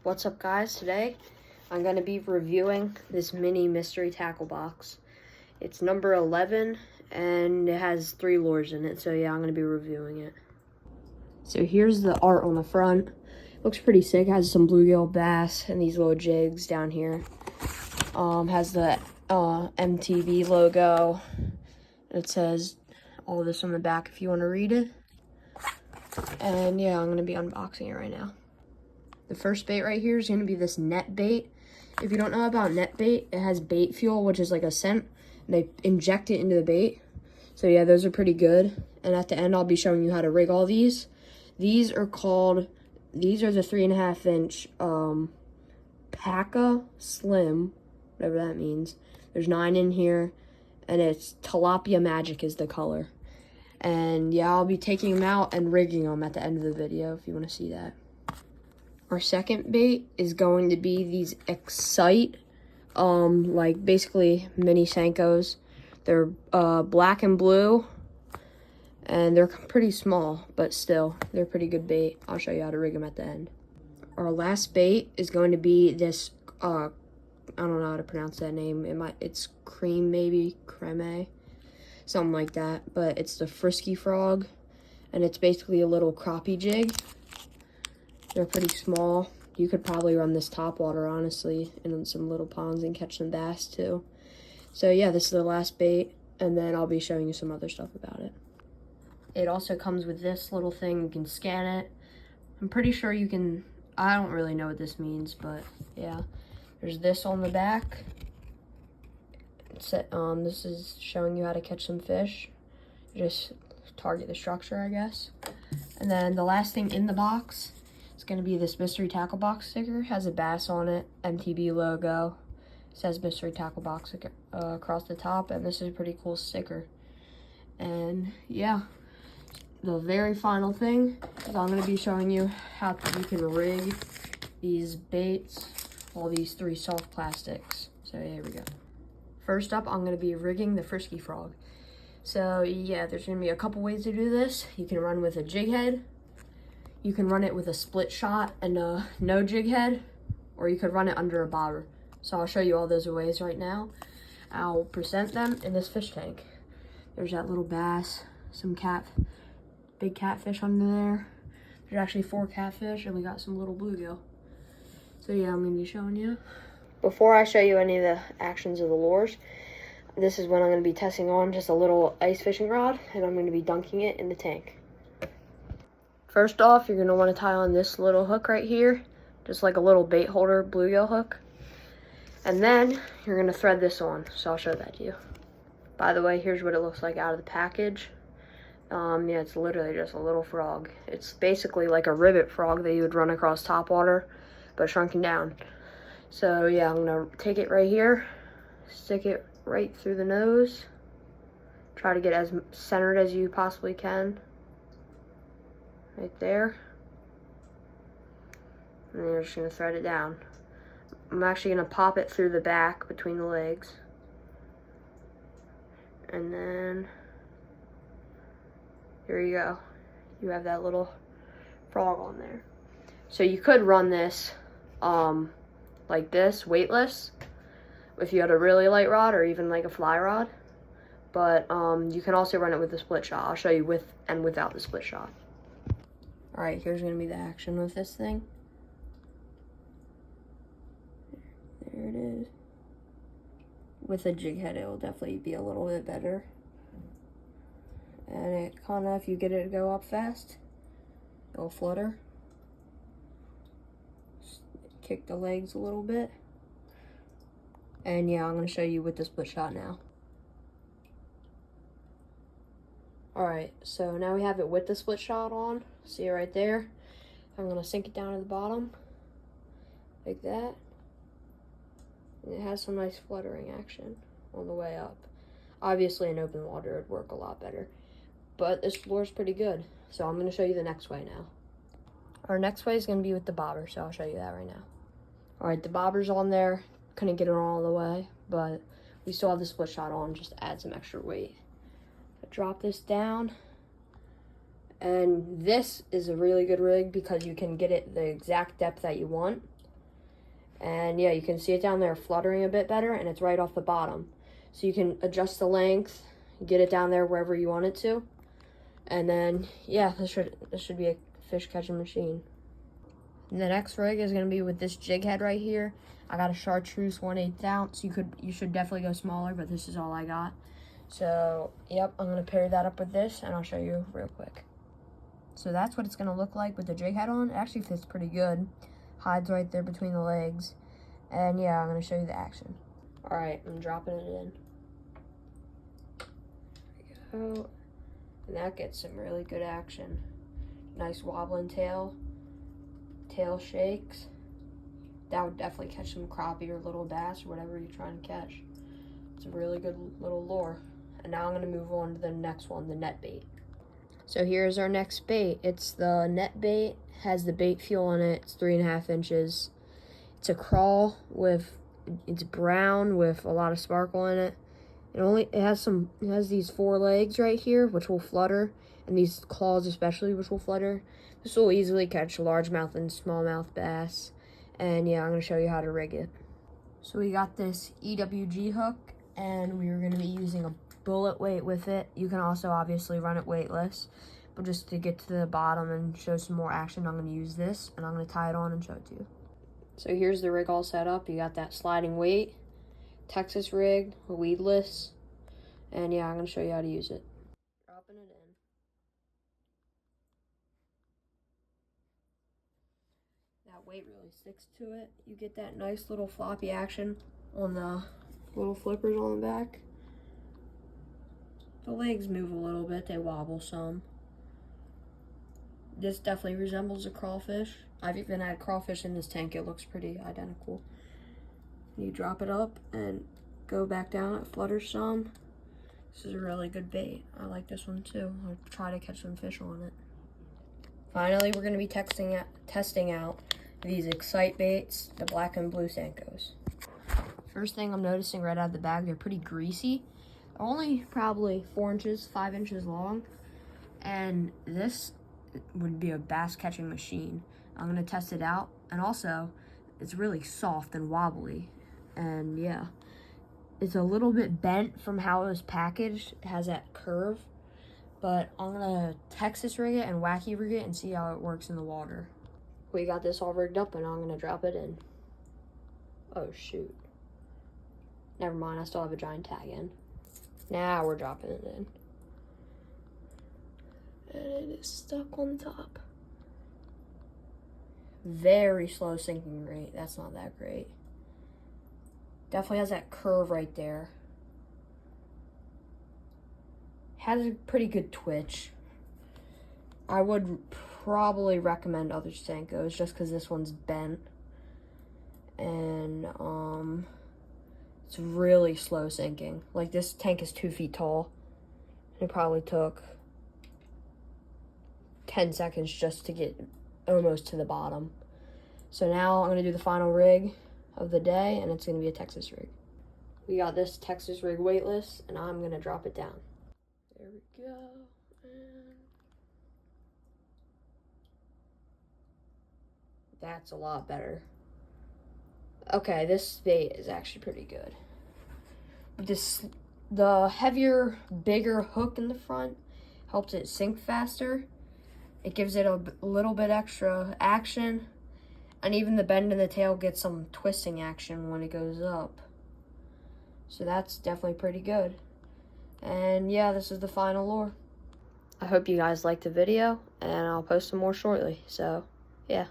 What's up, guys? Today I'm going to be reviewing this mini mystery tackle box. It's number 11 and it has 3 lures in it, so yeah, I'm going to be reviewing it. So here's the art on the front. Looks pretty sick. It has some bluegill bass and these little jigs down here. Has the MTV logo. It says all this on the back if you want to read it. And yeah, I'm going to be unboxing it right now. The first bait right here is going to be this net bait. If you don't know about net bait, it has bait fuel, which is like a scent. And they inject it into the bait. So yeah, those are pretty good. And at the end, I'll be showing you how to rig all these. These are the 3.5 inch Paca Slim, whatever that means. There's 9 in here, and it's Tilapia Magic is the color. And yeah, I'll be taking them out and rigging them at the end of the video if you want to see that. Our second bait is going to be these Excite, like basically mini Senkos. They're black and blue, and they're pretty small, but still, they're pretty good bait. I'll show you how to rig them at the end. Our last bait is going to be this, I don't know how to pronounce that name. It's cream, maybe, creme, something like that. But it's the Frisky Frog, and it's basically a little crappie jig. They're pretty small. You could probably run this topwater, honestly, in some little ponds and catch some bass, too. So, yeah, this is the last bait, and then I'll be showing you some other stuff about it. It also comes with this little thing. You can scan it. I'm pretty sure you can... I don't really know what this means, but, yeah. There's this on the back. This is showing you how to catch some fish. Just target the structure, I guess. And then the last thing in the box... it's going to be this mystery tackle box sticker. It has a bass on it, MTB logo. It says mystery tackle box across the top, and this is a pretty cool sticker. And yeah, the very final thing is I'm going to be showing you how you can rig these baits, all these 3 soft plastics. So here we go. First up, I'm going to be rigging the Frisky Frog. So yeah, there's going to be a couple ways to do this. You can run with a jig head. You can run it with a split shot and no jig head, or you could run it under a bobber. So I'll show you all those ways right now. I'll present them in this fish tank. There's that little bass, some big catfish under there. There's actually 4 catfish, and we got some little bluegill. So yeah, I'm gonna be showing you. Before I show you any of the actions of the lures, this is when I'm gonna be testing on just a little ice fishing rod, and I'm gonna be dunking it in the tank. First off, you're going to want to tie on this little hook right here, just like a little bait holder bluegill hook. And then you're going to thread this on, so I'll show that to you. By the way, here's what it looks like out of the package. Yeah, it's literally just a little frog. It's basically like a rivet frog that you would run across topwater, but shrunken down. So yeah, I'm going to take it right here, stick it right through the nose. Try to get as centered as you possibly can. Right there. And then you're just going to thread it down. I'm actually going to pop it through the back between the legs. And then, here you go. You have that little frog on there. So you could run this like this, weightless, if you had a really light rod or even like a fly rod. But you can also run it with a split shot. I'll show you with and without the split shot. Alright, here's going to be the action with this thing. There it is. With a jig head, it will definitely be a little bit better. And it kind of, if you get it to go up fast, it'll flutter. Kick the legs a little bit. And yeah, I'm going to show you with the split shot now. Alright, so now we have it with the split shot on. See it right there? I'm going to sink it down to the bottom. Like that. And it has some nice fluttering action on the way up. Obviously in open water it would work a lot better. But this lure is pretty good. So I'm going to show you the next way now. Our next way is going to be with the bobber, so I'll show you that right now. Alright, the bobber's on there. Couldn't get it all the way, but we still have the split shot on just to add some extra weight. Drop this down, and this is a really good rig because you can get it the exact depth that you want. And yeah, you can see it down there fluttering a bit better, and it's right off the bottom. So you can adjust the length, get it down there wherever you want it to. And then, yeah, this should be a fish catching machine. And the next rig is going to be with this jig head right here. I got a chartreuse 1/8 ounce. You should definitely go smaller, but this is all I got. So, yep, I'm going to pair that up with this, and I'll show you real quick. So that's what it's going to look like with the jig head on. It actually fits pretty good. Hides right there between the legs. And yeah, I'm going to show you the action. All right, I'm dropping it in. There we go. And that gets some really good action. Nice wobbling tail. Tail shakes. That would definitely catch some crappie or little bass or whatever you're trying to catch. It's a really good little lure. And now I'm going to move on to the next one, the net bait. So here's our next bait. It's the net bait. Has the bait fuel on it. It's 3.5 inches. It's a crawl it's brown with a lot of sparkle in it. It has these 4 legs right here, which will flutter, and these claws especially, which will flutter. This will easily catch largemouth and smallmouth bass. And yeah, I'm going to show you how to rig it. So we got this EWG hook, and we are going to be using a bullet weight with it. You can also obviously run it weightless, but just to get to the bottom and show some more action, I'm going to use this, and I'm going to tie it on and show it to you. So here's the rig all set up. You got that sliding weight, Texas rig, weedless, and yeah, I'm going to show you how to use it. Dropping it in. That weight really sticks to it. You get that nice little floppy action on the little flippers on the back. The legs move a little bit, they wobble some. This definitely resembles a crawfish. I've even had crawfish in this tank. It looks pretty identical. You drop it up and go back down. It flutters some. This is a really good bait. I like this one too. I'll try to catch some fish on it. Finally, we're going to be testing out these Excite baits, the black and blue Senkos. First thing I'm noticing right out of the bag, they're pretty greasy. They're only probably 4 inches, 5 inches long. And this would be a bass catching machine. I'm going to test it out. And also, it's really soft and wobbly. And yeah, it's a little bit bent from how it was packaged. It has that curve. But I'm going to Texas rig it and wacky rig it and see how it works in the water. We got this all rigged up and I'm going to drop it in. Oh, shoot. Never mind, I still have a giant tag in. Now we're dropping it in. And it is stuck on top. Very slow sinking rate. That's not that great. Definitely has that curve right there. Has a pretty good twitch. I would probably recommend other Senkos just because this one's bent. And it's really slow sinking. Like, this tank is 2 feet tall. It probably took 10 seconds just to get almost to the bottom. So now I'm going to do the final rig of the day, and it's going to be a Texas rig. We got this Texas rig weightless, and I'm going to drop it down. There we go. And that's a lot better. Okay, this bait is actually pretty good. The heavier, bigger hook in the front helps it sink faster. It gives it a little bit extra action. And even the bend in the tail gets some twisting action when it goes up. So that's definitely pretty good. And yeah, this is the final lure. I hope you guys liked the video, and I'll post some more shortly. So, yeah.